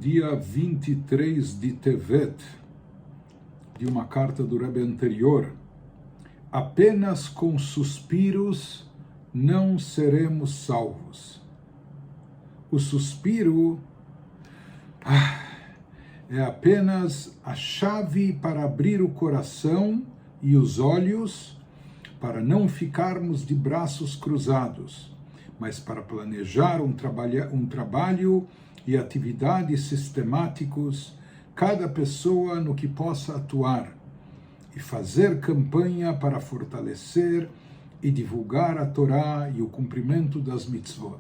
dia 23 de Tevet, de uma carta do Rebbe anterior. Apenas com suspiros não seremos salvos. O suspiro é apenas a chave para abrir o coração e os olhos, para não ficarmos de braços cruzados, mas para planejar um trabalho e atividades sistemáticos, cada pessoa no que possa atuar, e fazer campanha para fortalecer e divulgar a Torá e o cumprimento das mitzvot.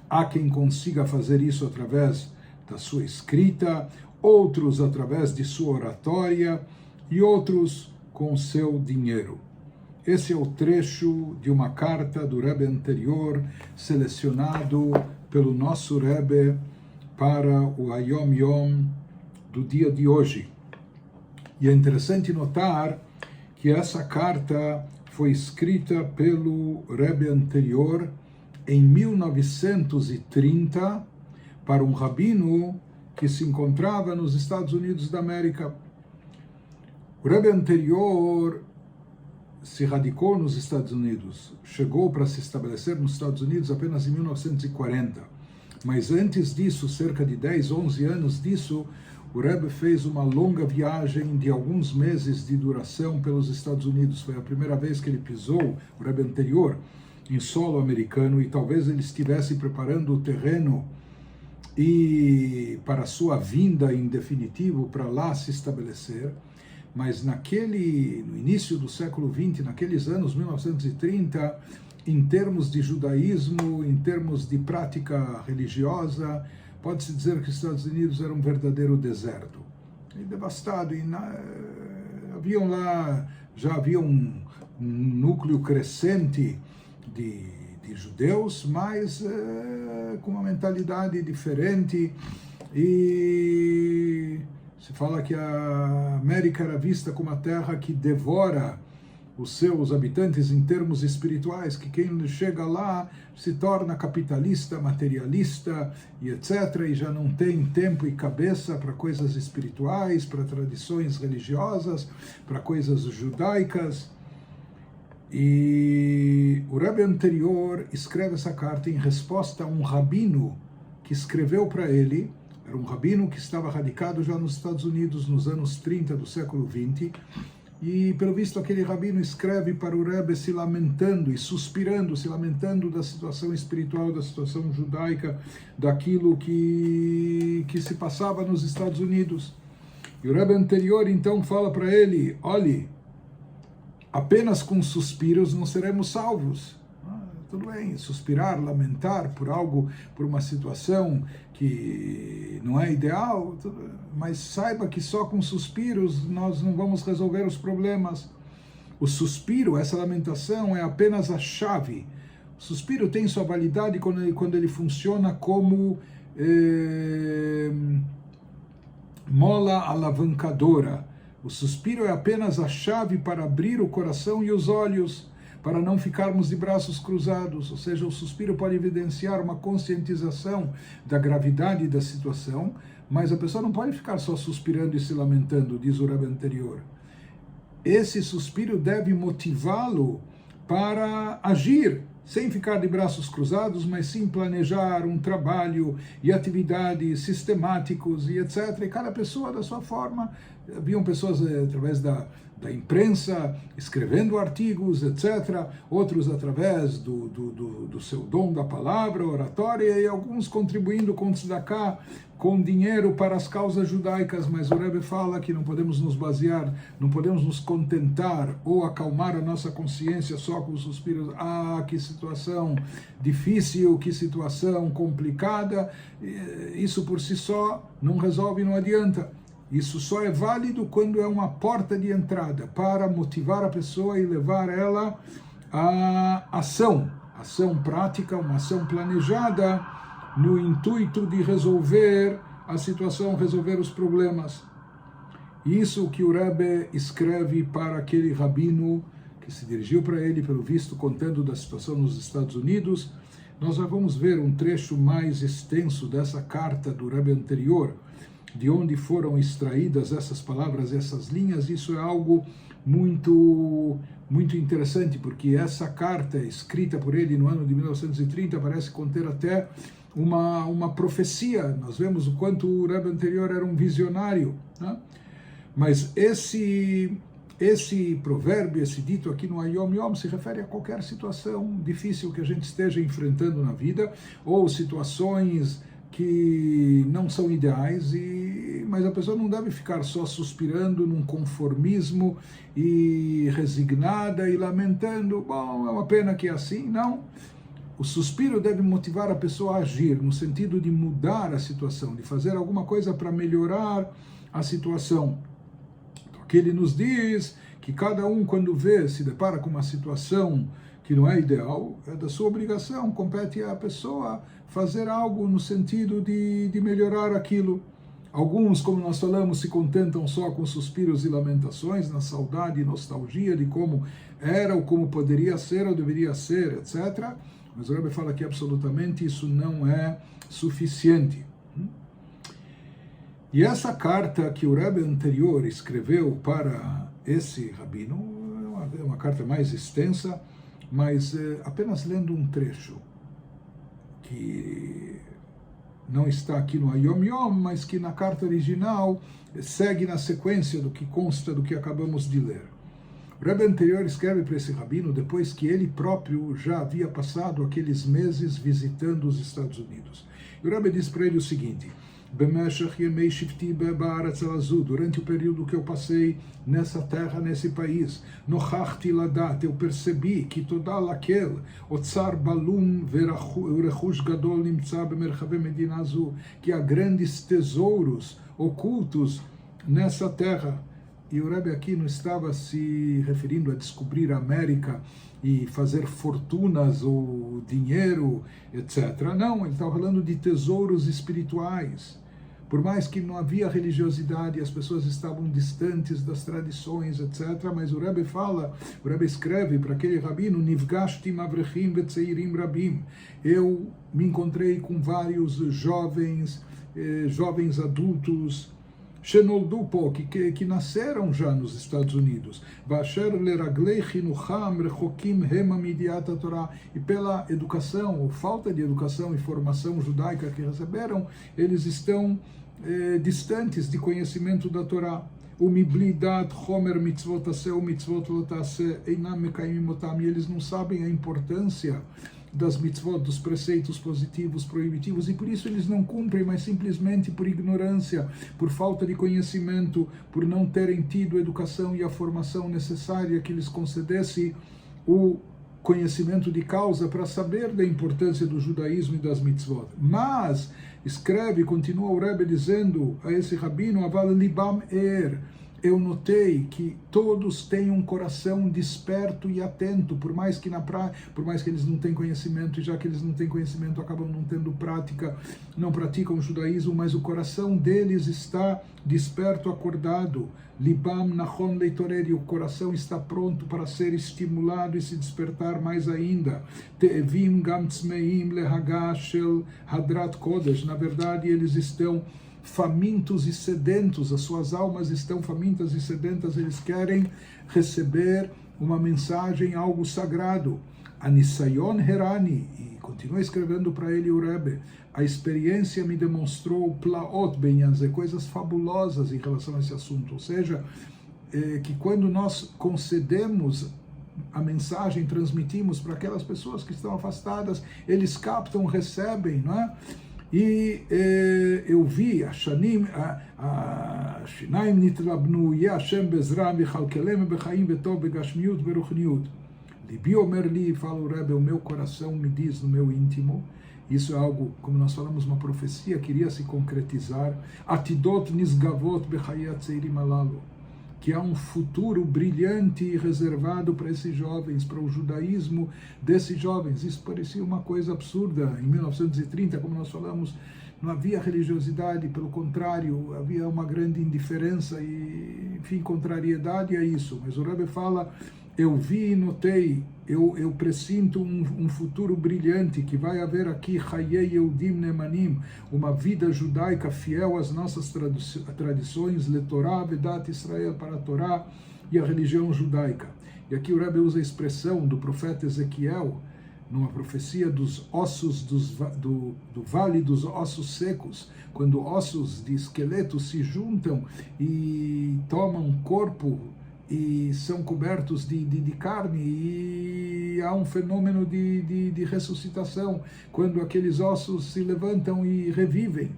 Há quem consiga fazer isso através da sua escrita, outros através de sua oratória e outros com seu dinheiro. Esse é o trecho de uma carta do Rebbe anterior, selecionado pelo nosso Rebbe para o Hayom Yom do dia de hoje. E é interessante notar que essa carta foi escrita pelo Rebbe anterior em 1930 para um rabino que se encontrava nos Estados Unidos da América. O Rebbe anterior se radicou nos Estados Unidos, chegou para se estabelecer nos Estados Unidos apenas em 1940. Mas antes disso, cerca de 10, 11 anos disso, o Rebbe fez uma longa viagem de alguns meses de duração pelos Estados Unidos. Foi a primeira vez que ele pisou, o Rebbe anterior, em solo americano, e talvez ele estivesse preparando o terreno para sua vinda em definitivo para lá se estabelecer. Mas no início do século XX, naqueles anos 1930, em termos de judaísmo, em termos de prática religiosa, pode-se dizer que os Estados Unidos era um verdadeiro deserto. E devastado, já havia um núcleo crescente de judeus, mas com uma mentalidade diferente, e se fala que a América era vista como a terra que devora os seus habitantes em termos espirituais, que quem chega lá se torna capitalista, materialista e etc., e já não tem tempo e cabeça para coisas espirituais, para tradições religiosas, para coisas judaicas. E o Rebbe anterior escreve essa carta em resposta a um rabino que escreveu para ele. Era um rabino que estava radicado já nos Estados Unidos nos anos 30 do século XX, e pelo visto aquele rabino escreve para o Rebbe se lamentando e suspirando, se lamentando da situação espiritual, da situação judaica, daquilo que se passava nos Estados Unidos. E o Rebbe anterior então fala para ele: olhe, apenas com suspiros não seremos salvos. Tudo bem, suspirar, lamentar por algo, por uma situação que não é ideal, mas saiba que só com suspiros nós não vamos resolver os problemas. O suspiro, essa lamentação, é apenas a chave. O suspiro tem sua validade quando ele funciona como mola alavancadora. O suspiro é apenas a chave para abrir o coração e os olhos, para não ficarmos de braços cruzados. Ou seja, o suspiro pode evidenciar uma conscientização da gravidade da situação, mas a pessoa não pode ficar só suspirando e se lamentando, diz o Rebbe anterior. Esse suspiro deve motivá-lo para agir, sem ficar de braços cruzados, mas sim planejar um trabalho e atividades sistemáticos e etc. E cada pessoa da sua forma. Haviam pessoas através da imprensa, escrevendo artigos, etc. Outros através do seu dom da palavra, oratória, e alguns contribuindo com tzedakah, com dinheiro para as causas judaicas. Mas o Rebbe fala que não podemos nos basear, não podemos nos contentar ou acalmar a nossa consciência só com os suspiros. Que situação difícil, que situação complicada. Isso por si só não resolve, não adianta. Isso só é válido quando é uma porta de entrada para motivar a pessoa e levar ela à ação prática, uma ação planejada no intuito de resolver a situação, resolver os problemas. Isso que o Rebbe escreve para aquele rabino que se dirigiu para ele, pelo visto, contando da situação nos Estados Unidos, Nós já vamos ver um trecho mais extenso dessa carta do Rebbe anterior, de onde foram extraídas essas palavras, essas linhas. Isso é algo muito interessante, porque essa carta escrita por ele no ano de 1930 parece conter até uma profecia. Nós vemos o quanto o Rebbe anterior era um visionário, né? Mas esse provérbio, esse dito aqui no Ayom Yom, se refere a qualquer situação difícil que a gente esteja enfrentando na vida, ou situações que não são ideais, mas a pessoa não deve ficar só suspirando num conformismo e resignada e lamentando, bom, é uma pena que é assim. Não. O suspiro deve motivar a pessoa a agir, no sentido de mudar a situação, de fazer alguma coisa para melhorar a situação. Então, aqui ele nos diz que cada um, quando se depara com uma situação que não é ideal, é da sua obrigação, compete à pessoa fazer algo no sentido de melhorar aquilo. Alguns, como nós falamos, se contentam só com suspiros e lamentações, na saudade e nostalgia de como era ou como poderia ser ou deveria ser, etc. Mas o Rebbe fala que absolutamente isso não é suficiente. E essa carta que o Rebbe anterior escreveu para esse rabino é uma carta mais extensa, mas apenas lendo um trecho que não está aqui no Ayom Yom, mas que na carta original segue na sequência do que consta do que acabamos de ler. O Rebbe anterior escreve para esse rabino depois que ele próprio já havia passado aqueles meses visitando os Estados Unidos. E o Rebbe diz para ele o seguinte: durante o período que eu passei nessa terra, nesse país, eu percebi que toda laquel, otzar balum verechush gadol nimtza bemerchave medina azu, que há grandes tesouros ocultos nessa terra. E o Rebbe aqui não estava se referindo a descobrir a América e fazer fortunas ou dinheiro, etc. Não, ele estava falando de tesouros espirituais. Por mais que não havia religiosidade, as pessoas estavam distantes das tradições, etc. Mas o Rebbe escreve para aquele rabino: Nifgashti mavrechim vetzeirim rabim. Eu me encontrei com vários jovens adultos, Shenoldu, que nasceram já nos Estados Unidos, e pela educação, ou falta de educação e formação judaica que receberam, eles estão distantes de conhecimento da Torá. E eles não sabem a importância das mitzvot, dos preceitos positivos, proibitivos, e por isso eles não cumprem, mas simplesmente por ignorância, por falta de conhecimento, por não terem tido a educação e a formação necessária que lhes concedesse o conhecimento de causa para saber da importância do judaísmo e das mitzvot. Mas, continua o Rebbe dizendo a esse rabino, Aval libam eu notei que todos têm um coração desperto e atento, por mais que eles não tenham conhecimento, e já que eles não têm conhecimento, acabam não tendo prática, não praticam o judaísmo, mas o coração deles está desperto, acordado. Libam nachon leitoreri, o coração está pronto para ser estimulado e se despertar mais ainda. Te'evim gam tzmeim lehagah shel hadrat kodesh, na verdade eles estão famintos e sedentos, as suas almas estão famintas e sedentas, eles querem receber uma mensagem, algo sagrado. Anisayon herani, e continua escrevendo para ele o Rebbe, a experiência me demonstrou plaot benyanze, coisas fabulosas em relação a esse assunto, ou seja, que quando nós concedemos a mensagem, transmitimos para aquelas pessoas que estão afastadas, eles captam, recebem, não é? E eu vi a Shinaim nitlabnu, Hashem bezram vichalkelem bechaim vetov begashmiut beruchniut. Libi omer li, fala o Rebbe, o meu coração me diz no meu íntimo, isso é algo, como nós falamos, uma profecia que iria se concretizar, atidot nisgavot bechayat seirim alalu, que há um futuro brilhante e reservado para esses jovens, para o judaísmo desses jovens. Isso parecia uma coisa absurda. Em 1930, como nós falamos, não havia religiosidade, pelo contrário, havia uma grande indiferença e, enfim, contrariedade a isso. Mas o Rebbe fala, eu vi e notei, eu presinto um futuro brilhante, que vai haver aqui, Chayei Yehudim Nemanim, uma vida judaica fiel às nossas tradições, Letorá, Vedat Israel, para a Torá e a religião judaica. E aqui o Rebbe usa a expressão do profeta Ezequiel, numa profecia dos ossos, do vale dos ossos secos, quando ossos de esqueletos se juntam e tomam corpo e são cobertos de carne, e há um fenômeno de ressuscitação, quando aqueles ossos se levantam e revivem.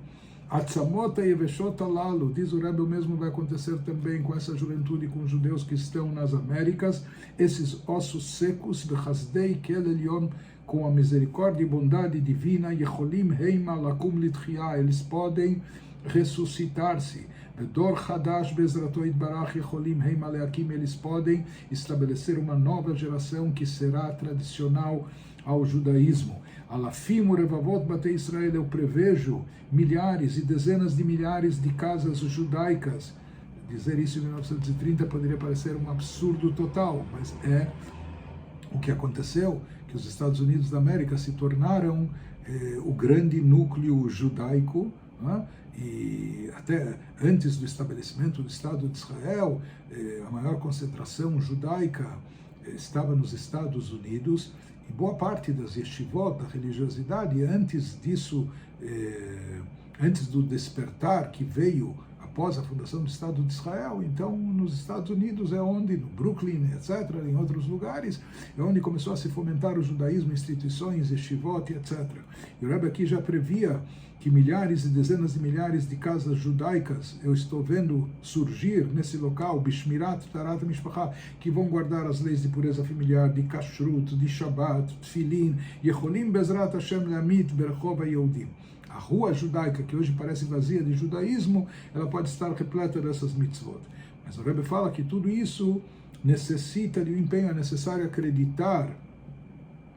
Atzamota e Veshota Lalo, diz o Rebbe, o mesmo vai acontecer também com essa juventude, com os judeus que estão nas Américas, esses ossos secos, Bechasdei Kel Elyon, com a misericórdia e bondade divina, Yecholim Heima Lakum Litchia, eles podem ressuscitar-se. Bedor Hadash Bezrato Itbarach Yecholim Heima Leakim, eles podem estabelecer uma nova geração que será tradicional ao judaísmo. Alafim Urevavot Batei Israel, eu prevejo milhares e dezenas de milhares de casas judaicas. Dizer isso em 1930 poderia parecer um absurdo total, mas é o que aconteceu, que os Estados Unidos da América se tornaram o grande núcleo judaico, né? E até antes do estabelecimento do Estado de Israel, a maior concentração judaica estava nos Estados Unidos, e boa parte das yeshivot, da religiosidade, antes disso, antes do despertar que veio após a fundação do Estado de Israel, então nos Estados Unidos é onde, no Brooklyn, etc., em outros lugares, é onde começou a se fomentar o judaísmo, instituições, yeshivot, etc. E o Rebbe aqui já previa que milhares e dezenas de milhares de casas judaicas eu estou vendo surgir nesse local, Bishmirat Tarat Mishpachah, que vão guardar as leis de pureza familiar, de Kashrut, de Shabbat, Tfilin, Yecholim Bezrat Hashem Lamit Berchova Yehudim. A rua judaica, que hoje parece vazia de judaísmo, ela pode estar repleta dessas mitzvot. Mas o Rebbe fala que tudo isso necessita de um empenho, é necessário acreditar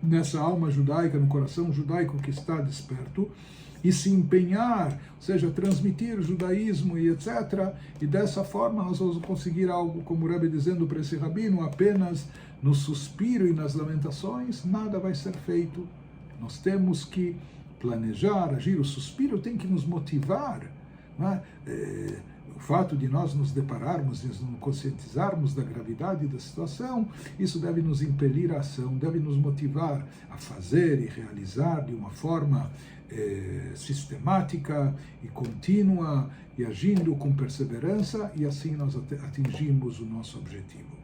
nessa alma judaica, no coração judaico que está desperto, e se empenhar, ou seja, transmitir o judaísmo e etc. E dessa forma nós vamos conseguir algo, como o Rebbe dizendo para esse rabino, apenas no suspiro e nas lamentações, nada vai ser feito. Nós temos que planejar, agir. O suspiro tem que nos motivar, né? O fato de nós nos depararmos e nos conscientizarmos da gravidade da situação, isso deve nos impelir à ação, deve nos motivar a fazer e realizar de uma forma sistemática e contínua, e agindo com perseverança, e assim nós atingimos o nosso objetivo.